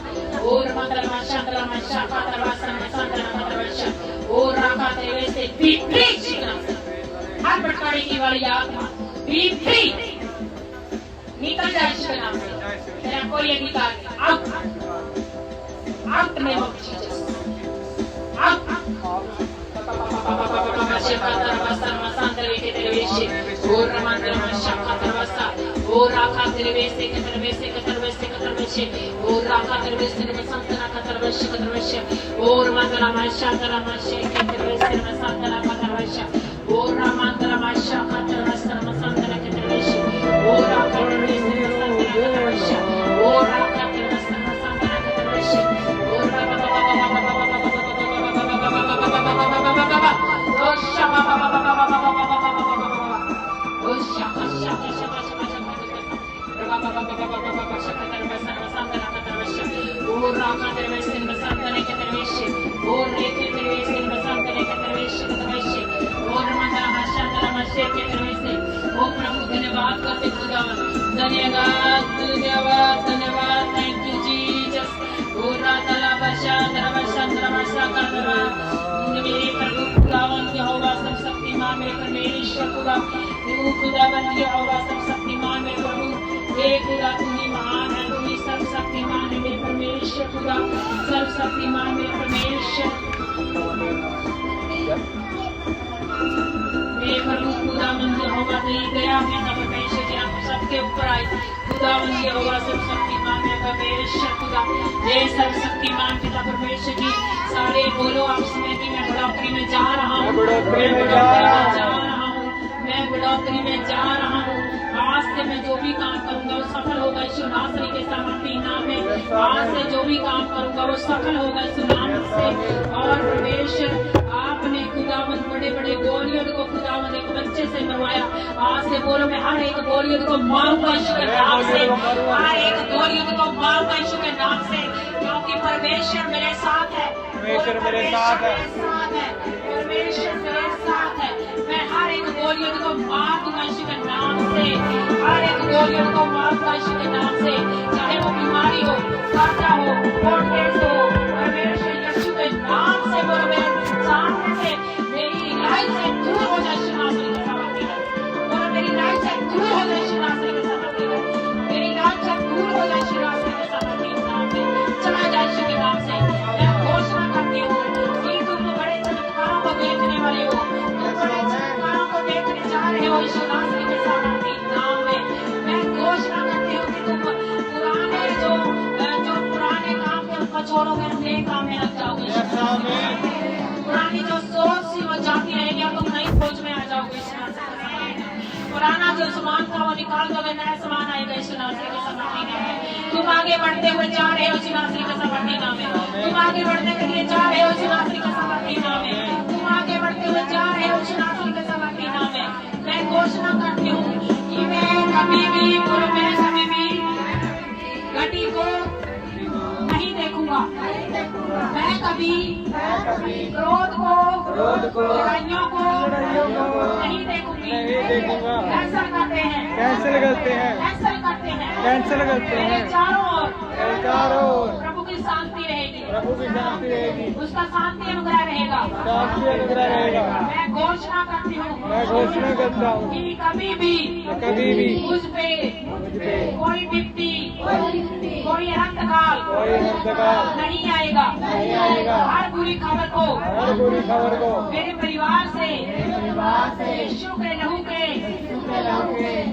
और मंत्र शंकर मशा का दरवाजा में संतन का दरवाजा और राखा तेरे से बी फ्री हर भटकाने की वाली आत्मा बी फ्री निकल जाए इसके नाम से तेरा कोई अधिकार आउट में हो और मंत्र शक्का दरवाजा और राखा तेरे वैसे के दरवाजे के दरवाजे के दरवाजे और राखा तेरे वैसे में संतना का दरवाजा का दरवाजा और मंत्र शक्का दरवाजे के दरवाजे में संतना का दरवाजा और मंत्र शक्का दरवाजा में संतना के दरवाजे और राखा तेरे वैसे में संतना का दरवाजा और राखा तेरे वैसे में संतना का दरवाजा और राखा तेरे वैसे में संतने के दरवेश और रेखे तेरे वैसे में संतने के दरवेश और मंदरा मशंदरा मशे के दरवेश ओ प्रभु धन्यवाद करते खुदावन धन्यवाद धन्यवाद धन्यवाद थैंक यू जीसस और रातला बशा दरवशंदरा मशा करवा मेरे प्रभु खुदावन यहोवा सब शक्तिमान मेरे परमेश्वर खुदा तू खुदावन यहोवा सब शक्तिमान मेरे प्रभु हे खुदा तू ही महान है, तू ही सर्व शक्तिमान है मेरे परमेश्वर खुदा सर्व शक्तिमान मेरे परमेश्वर मेरे प्रभु खुदावन यहोवा दे गया है ना परमेश्वर जी आप सबके ऊपर आए खुदावन यहोवा सर्व शक्तिमान है परमेश्वर खुदा हे सर्व शक्तिमान पिता परमेश्वर जी सारे बोलो आप समय की मैं बढ़ोतरी में जा रहा हूँ मैं बढ़ोतरी में जा रहा हूँ आज से मैं जो भी काम करूंगा वो सफल होगा यीशु नासरी के सामर्थ्य नाम में आज से जो भी काम करूंगा वो सफल होगा यीशु नाम से और परमेश्वर आपने खुदावंद बड़े बड़े गोलियत को खुदावंद एक बच्चे से मरवाया आज से बोलो मैं हर एक गोलियत को मारूंगा यीशु के नाम से हर एक गोलियत को मारूंगा यीशु के नाम से क्योंकि परमेश्वर मेरे साथ है परमेश्वर मेरे साथ है परमेश्वर मेरे साथ है मैं हर एक गोलियत को मार दूंगा यीशु के नाम से हर एक गोलियत को मार दूंगा यीशु के नाम से चाहे वो बीमारी हो कर्जा हो कोर्ट केस हो परमेश्वर यीशु के नाम से बोलो मेरे सामने से मेरी लाइफ से दूर हो जाए यीशु नासरी के सामर्थ्य बोलो मेरी लाइफ से दूर हो जाए यीशु नासरी के सामर्थ्य मेरी लाइफ से दूर हो जाए यीशु नासरी के सामर्थ्य नाम से चला जाए यीशु के नाम से मैं घोषणा करती हूँ कि तुम बड़े चमत्कारों को देखने वाले हो तुम बड़े चमत्कारों को देखने जा रहे हो यीशु नासरी के सामर्थ्य नाम में मैं घोषणा करती हूँ कि तुम पुराने जो पुराने काम के उनको छोड़ोगे नए काम में लग जाओगे पुरानी जो सोच थी वो जाती रहेगी और तुम नई खोज में आ जाओगे यीशु नासरी के पुराना जो सामान था वो निकाल दोगे नया सामान आएगा यीशु नासरी के सामर्थ्य नाम में तुम आगे बढ़ते हुए जा रहे हो यीशु नासरी के सामर्थ्य नाम में तुम आगे बढ़ने के लिए जा रहे हो यीशु नासरी के सामर्थ्य नाम में तुम आगे बढ़ते हुए जा रहे हो यीशु नासरी के सामर्थ्य नाम में मैं घोषणा करती हूँ कि मैं कभी भी घटी को नहीं देखूंगा मैं कभी क्रोध को लड़ाइयों को नहीं देखूंगी। कैंसिल करते हैं, कैंसिल करते हैं, कैंसिल करते हैं, कैंसिल करते मेरे हैं। चारों ओर प्रभु की शांति रहेगी, प्रभु की शांति रहेगी, उसका शांति अनुग्रह रहेगा। शांति अनुग्रह रहेगा। मैं घोषणा करती हूँ मैं घोषणा करता हूँ कि कभी भी कभी भी मुझ पे मुझ पे कोई विपत्ति, कोई अंधकाल कोई अंधकार नहीं आएगा। नहीं आएगा। हर बुरी खबर को हर बुरी खबर को मेरे परिवार से यीशु के लहू के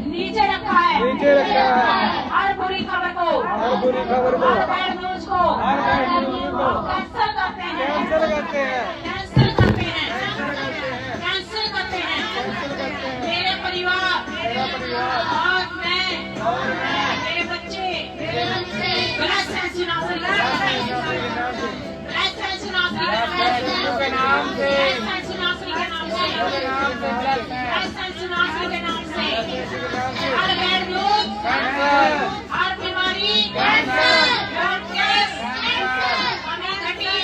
नीचे रखा है। नीचे रखा है। हर बुरी खबर को, हर बुरी खबर को, हर बैड न्यूज को हर बैड न्यूज को कैंसिल करते हैं, कैंसिल करते हैं, कैंसिल करते हैं, कैंसिल करते हैं, कैंसिल करते हैं। कैंसिल करते हैं। मेरे परिवार मेरा परिवार और मैं मेरे बच्चे ब्लेस्ड हैं यीशु नासरी के नाम से, ब्लेस्ड हैं यीशु नासरी के नाम से, ब्लेस्ड हैं यीशु नासरी के नाम से, ब्लेस्ड हैं यीशु नासरी के नाम से। हर बैड न्यूज, हर बीमारी, ब्लड केस, कमी घटी,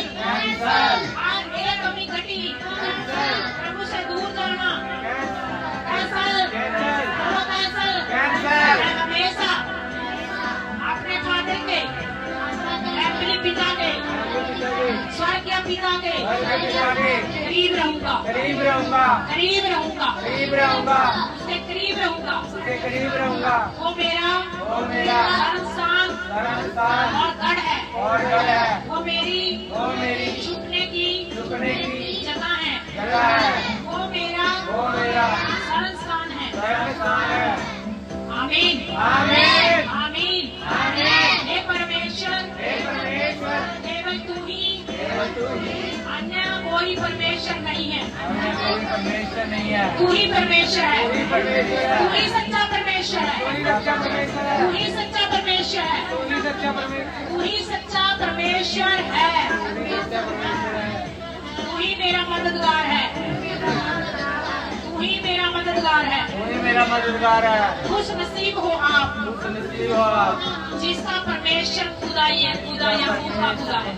हर एक कमी घटी, प्रभु से दूर जाना, कैंसल, मैं हमेशा अपने फादर के, अपने पिता के, स्वर्गीय पिता के करीब रहूंगा, करीब रहूंगा, करीब रहूंगा, करीब रहूंगा, उसके करीब रहूंगा। उसके करीब रहूंगा। वो मेरा शरणस्थान शरणस्थान और गढ़ है, और गढ़ है। वो मेरी छुपने की जगह है, वो मेरा शरणस्थान है। आमीन, आमीन, आमीन, आमीन। हे परमेश्वर, केवल तू ही, अन्य कोई परमेश्वर नहीं है। परमेश्वर नहीं है। तू ही परमेश्वर है, तू ही परमेश्वर है। तू ही सच्चा परमेश्वर है, तू ही सच्चा परमेश्वर है। तू ही सच्चा परमेश्वर है, तू ही सच्चा परमेश्वर, तू ही सच्चा परमेश्वर है। सच्चा परमेश्वर है। तू ही मेरा मददगार है, तू ही मेरा मददगार है। तू ही मेरा मददगार है। खुश नसीब हो आप खुश नसीब हो आप, जिसका परमेश्वर खुदा या याकूब का खुदा है,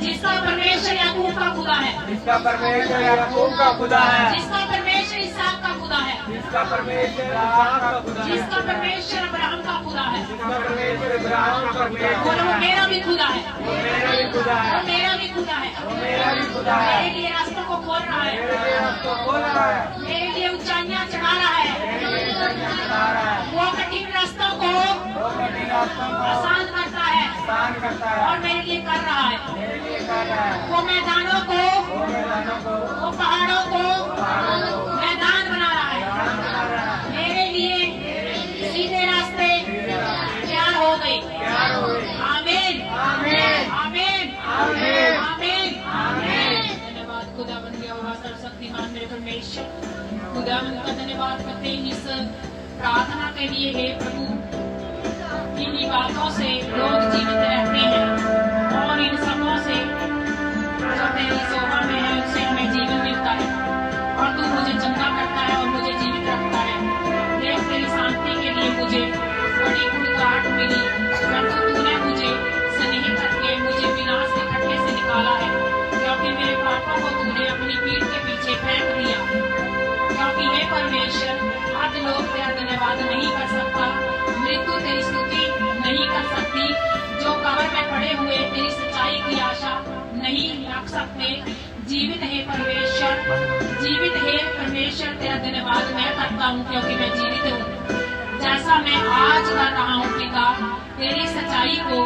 जिसका परमेश्वर याकूब का खुदा है, जिसका परमेश्वर याकूब का खुदा है, जिसका परमेश्वर इसहाक का खुदा है, जिसका परमेश्वर इसहाक का खुदा है, जिसका परमेश्वर अब्राहम का खुदा है, जिसका परमेश्वर इब्राहिम का परमेश्वर और वो है। मेरा भी खुदा है, वो मेरा भी खुदा वो है। मेरा भी खुदा है। वो मेरा भी खुदा है। मेरे लिए रास्तों को खोल रहा है, मेरे लिए आपको खोल रहा है। मेरे लिए ऊंचाइयां चढ़ा रहा है, मेरे लिए संज्ञा चढ़ा रहा है। वो कठिन रास्तों को वो कठिन रास्तों को आसान करता है आसान करता और है। मेरे लिए कर रहा है। मेरे लिए कर रहा है। वो मैदानों को, वो मैदानों को, वो पहाड़ों को पहाड़ों को मैदान बना रहा है। मैदान बना रहा है। मेरे लिए सीधे रास्ते तैयार हो गए। प्यार हो गई। आमीन, आमीन, आमीन, आमीन, आमीन, आमीन। धन्यवाद खुदावंद यहोवा सर्वशक्तिमान मेरे परमेश्वर, खुदावंद का धन्यवाद करते हैं इस प्रार्थना के लिए। हे प्रभु, इन्हीं बातों से लोग जीवित रहते हैं और इन सबों से जो तेरी शोभा में है उससे हमें जीवन मिलता है और तू मुझे चंगा करता है और मुझे जीवित रखता है। देख, तेरी शांति के लिए मुझे बड़ी गुड़गाहट मिली, परंतु तूने मुझे स्नेह करके मुझे विनाश के खड्डे से निकाला है, क्योंकि मेरे पापों को तूने अपनी पीठ के पीछे फेंक दिया। क्योंकि हे परमेश्वर, आज लोग तेरा धन्यवाद नहीं कर सकता, मृत्यु तेरी स्तुति नहीं कर सकती, जो कब्र में पड़े हुए तेरी सच्चाई की आशा नहीं रख सकते। जीवित है परमेश्वर, जीवित है परमेश्वर, तेरा धन्यवाद मैं करता हूँ क्योंकि मैं जीवित हूँ। जैसा मैं आज कर रहा हूँ पिता, तेरी सच्चाई को,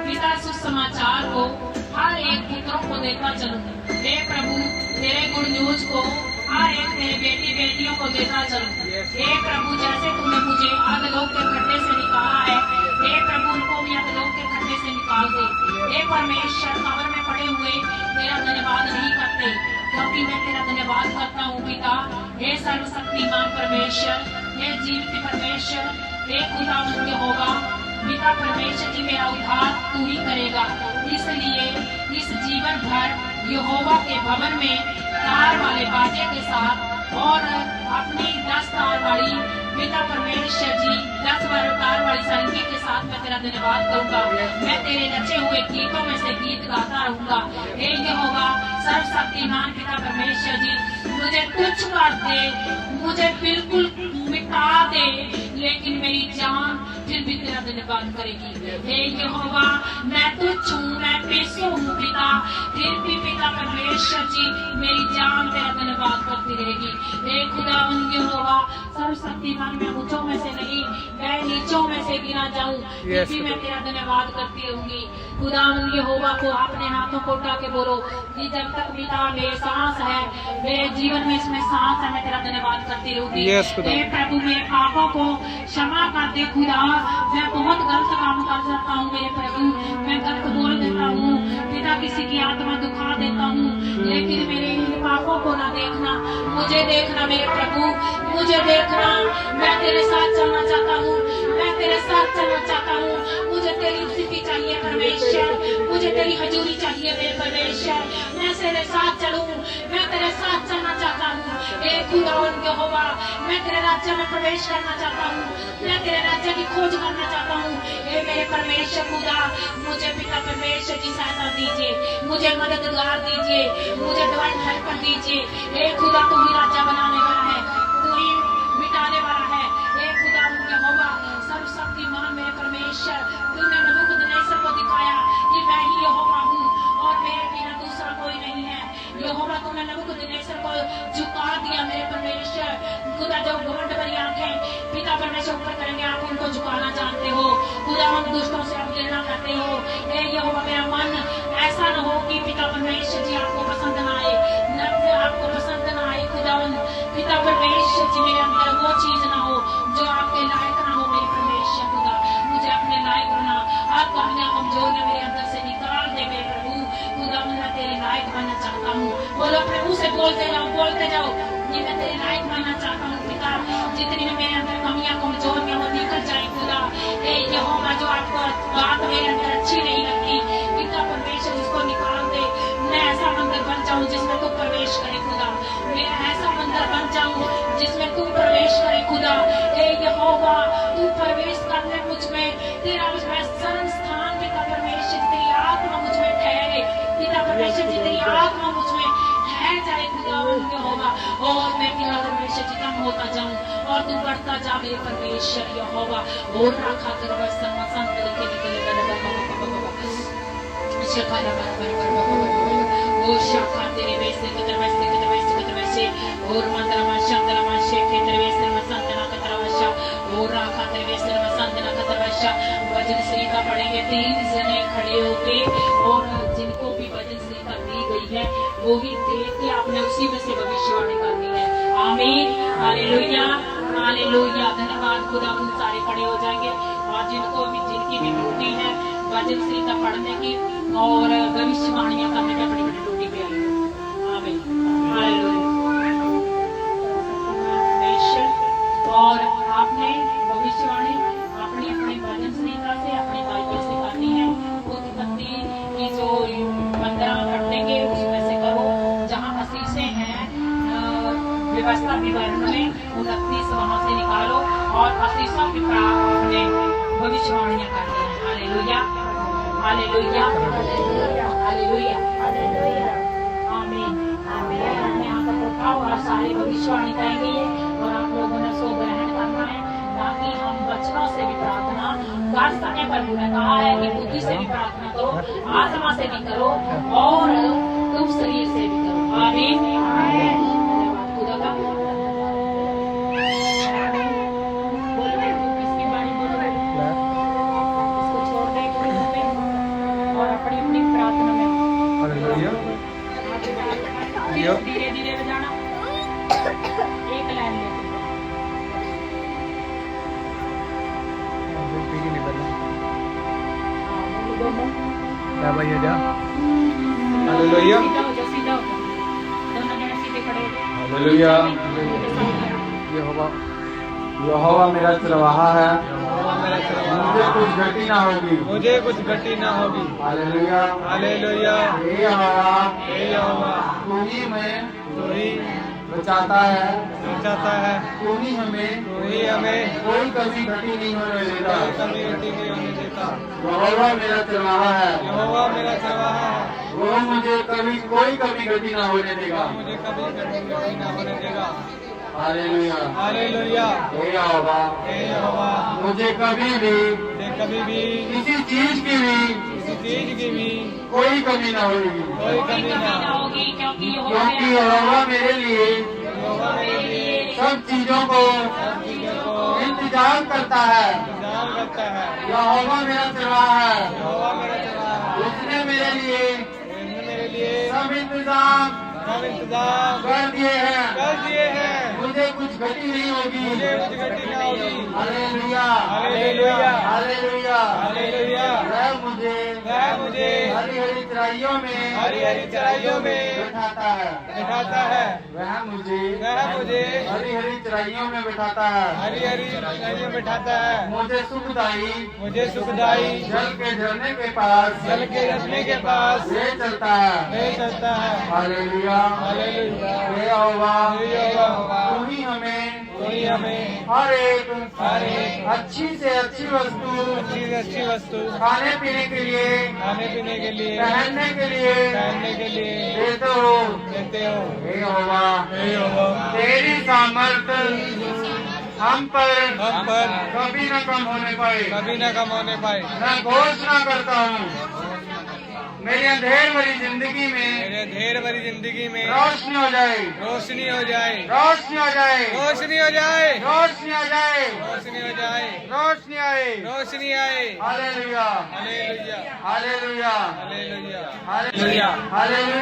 पिता सुसमाचार को हर एक पुत्रों को देता चलूं। हे प्रभु, तेरे गुड न्यूज को हर एक तेरे बेटी बेटियों को देता चलूं। हे प्रभु, जैसे तूने मुझे अधलोक के खड्डे से निकाला है, हे प्रभु, उनको भी अधलोक के खड्डे से निकाल दे। हे परमेश्वर, कब्र में पड़े हुए तेरा धन्यवाद नहीं करते, क्योंकि मैं तेरा धन्यवाद करता हूँ पिता। हे सर्वशक्तिमान परमेश्वर, हे जीवित परमेश्वर, हे खुदावंद यहोवा, पिता परमेश्वर जी, मेरा उद्धार तू ही करेगा। इसलिए इस जीवन भर यहोवा के भवन में तार वाले बाजे के साथ और अपनी 10 तार वाली पिता परमेश्वर जी 10 बार उतार वाली संगीत के साथ मैं तेरा धन्यवाद करूंगा। मैं तेरे रचे हुए गीतों में से गीत गाता रहूंगा। हे यहोवा सर्वशक्तिमान पिता परमेश्वर जी, मुझे तुच्छ कर दे, मुझे बिल्कुल मिटा दे, लेकिन मेरी जान फिर भी तेरा धन्यवाद करेगी। हे यहोवा मैं तुच्छ हूँ, मैं बेसो हूँ पिता, फिर भी पिता परमेश्वर जी मेरी जान तेरा धन्यवाद करती रहेगी। हे खुदावंद यहोवा सर्वशक्तिमान, मैं ऊंचों में से नहीं, मैं नीचों में से गिना जाऊं, फिर भी मैं तेरा धन्यवाद करती रहूंगी। खुदावंद यहोवा को अपने हाथों को उठा के बोलो कि जब तक पिता मेरे सांस है, मेरे जीवन में इसमें सांस है, मैं तेरा धन्यवाद करती रहूंगी। हे प्रभु मेरे पापों को क्षमा कर दे खुदा, मैं बहुत गलत काम कर सकता हूँ मेरे प्रभु, मैं गलत बोल देता हूँ पिता, किसी की आत्मा दुखा देता हूँ, लेकिन मेरे इन पापों को ना देखना, मुझे देखना मेरे प्रभु, मुझे देखना। मैं तेरे साथ चलना चाहता हूँ, मैं तेरे साथ चलना चाहता हूँ, मुझे तेरी स्थिति चाहिए परमेश्वर, मुझे तेरी हजूरी चाहिए मेरे परमेश्वर, मैं तेरे साथ चलूं, मैं तेरे साथ चलना चाहता हूँ। हे खुदावंद यहोवा मैं तेरे राज्य में प्रवेश करना चाहता हूँ, मैं तेरे राज्य की खोज करना चाहता हूँ। हे मेरे परमेश्वर खुदा, मुझे पिता परमेश्वर की सहायता दीजिए, मुझे मददगार दीजिए, मुझे डिवाइन हेल्पर दीजिए। हे खुदा तू ही राज्य बनाने वाला है, तू ही मिटाने वाला है। हे खुदा यहोवा सर्वशक्तिमान मेरे परमेश्वर, तूने नबूकदनेस्सर को दिखाया कि मैं ही यहोवा हूँ और मेरे बिना दूसरा कोई नहीं है। यहोवा तूने नबूकदनेस्सर को झुका दिया मेरे परमेश्वर। खुदा जो घमंड भरी आंखें पिता परमेश्वर ऊपर करेंगे, आप उनको झुकाना जानते हो। खुदा उन दुष्टों से आप गिरना करते हो। हे यहोवा मेरा मन ऐसा न हो कि पिता परमेश्वर जी आपको पसंद ना आए, आपको पसंद ना आए। खुदा पिता परमेश्वर जी मेरे अंदर वो चीज ना हो जो आपके लायक ना हो मेरे परमेश्वर खुदा, मुझे अपने लायक बना, आप कमियां कमजोरियां मेरे अंदर से निकाल दे मेरे प्रभु। खुदा मैं तेरे लायक बनना चाहता हूँ। बोलो अपने मुंह से बोलते जाओ ये मैं तेरे लायक बनना चाहता हूँ पिता, जितनी भी मेरे अंदर कमियां कमजोरियां वो निकल जाए खुदा। हे यहोवा जो आपको बात मेरे अंदर अच्छी नहीं लगती पिता परमेश्वर जिसको निकाल दे, मैं ऐसा मंदिर बन जाऊं जिसमें तू प्रवेश करे खुदा, मैं ऐसा मंदिर बन जाऊं जिसमें तू प्रवेश करे खुदा। हे यहोवा तू प्रवेश करने मुझ में, तेरा मुझ में शरण स्थान पिता परमेश्वर, तेरी आत्मा मुझ में ठहरे पिता परमेश्वर जी, तेरी आत्मा मुझ में ठहर जाए खुदा यहोवा, और मैं पिता परमेश्वर जी कम होता जाऊं और तू बढ़ता जा मेरे परमेश्वर यहोवा। और रखा कर वसन संत के निकले वो शाखा तेरे वैसे वैसे और मंत्रमा शंकरमा शेखे तेरे वैसे संतना कतरवशा और राखा तेरे वैसे संतना कतरवशा। वजन श्रीका पढ़ेंगे 3 जने खड़े होके, और जिनको भी वजन श्रीका दी गई है वो ही देख के आपने उसी में से भविष्यवाणी करनी है। आमीन हालेलुया हालेलुया। धन्यवाद खुदा। हम सारे खड़े हो जाएंगे और जिनकी भी ड्यूटी है वजन श्रीका पढ़ने की और भविष्यवाणियां करने की बड़ी बड़ी ड्यूटी पे आई है। आमीन हालेलुया। और आपने भविष्यवाणी अपनी अपनी भजन संहिता से अपने बाइबल से करनी है। उत्पत्ति की जो 15 घटनेंगे उसमें से करो, जहाँ आशीषें हैं व्यवस्था विवरण में 29 वहां से निकालो और आशीषों के प्राप्त अपने भविष्यवाणियां करनी है। हालेलुया हालेलुया हालेलुया हालेलुया आमीन आमीन। यहाँ पर उठाओ और सारी भविष्यवाणी कहेंगे और आप लोगों ने सो ग्रहण करना है, ताकि हम वचनों से भी प्रार्थना कर सके। प्रभु ने कहा है कि बुद्धि से भी प्रार्थना करो, आत्मा से भी करो और तुम शरीर से भी करो। आमीन धन्यवाद खुदा का। बोलो किसकी बाणी बोलो, इसको छोड़ दे और अपनी अपनी प्रार्थना में धीरे धीरे बजाना। एक लाइन ले हालेलुया हालेलुया। यहोवा मेरा चरवाहा है, मुझे कुछ घटी ना होगी, मुझे कुछ घटी ना होगी। Hallelujah hallelujah. हे यहोवा हे यहोवा तू ही बचाता है, बचाता है, तू ही हमें वही हमें कोई कभी घटी नहीं होने देता। कोई कमी गति नहीं होने देता। यहोवा मेरा चरवाहा है, यहोवा मेरा चरवाहा है, वो मुझे कभी कोई कभी घटी ना होने देगा। मुझे कभी गति ना होने देगा। Hallelujah, hallelujah. हे यहोवा, हे यहोवा, मुझे कभी भी मुझे कभी भी किसी चीज की भी किसी चीज की भी कोई कमी ना होगी, कोई कोई कमी कमी ना ना होगी, क्योंकि क्योंकि यहोवा मेरे लिए यहोवा मेरे लिए सब चीजों को सब चीजों को इंतजाम करता है। इंतजाम करता है। यहोवा मेरा चरवाहा है, यहोवा मेरा चरवाहा है, उसने मेरे लिए उसने मेरे लिए सब इंतजाम सब इंतजाम कर दिए हैं। कर दिए हैं। मुझे कुछ घटी नहीं होगी। मुझे कुछ गति ना होगी। Hallelujah, hallelujah, hallelujah. हालेलुया। वह मुझे हरी हरी चराइयों में हरी हरी चराइयों में बैठाता है। बिठाता है। वह मुझे हरी हरी चराइयों में बैठाता है। हरी चराइयों में बिठाता है। मुझे सुखदाई मुझे सुखदाई जल के झरने के पास जल के रखने के पास ले चलता है। ले चलता है। Hallelujah, hallelujah. हे यहोवा, हे यहोवा, तू ही हमें कोई हमें हर एक अच्छी से अच्छी वस्तु अच्छी वस्तु खाने पीने के लिए, खाने पीने के लिए पहनने के लिए पहनने के लिए देते हो। देते हो। हे यहोवा, हे यहोवा, तेरी सामर्थ हम पर कभी न कम होने पाए। कभी न कम होने पाए। मैं घोषणा करता हूँ, मेरी अंधेर भरी जिंदगी में मेरे ढेर भरी जिंदगी में रोशनी हो जाए, रोशनी हो जाए, रोशनी हो जाए, रोशनी हो जाए, रोशनी आ जाए, रोशनी हो जाए, रोशनी आए। रोशनी आए। Hallelujah, hallelujah, hallelujah, hallelujah, hallelujah, hallelujah.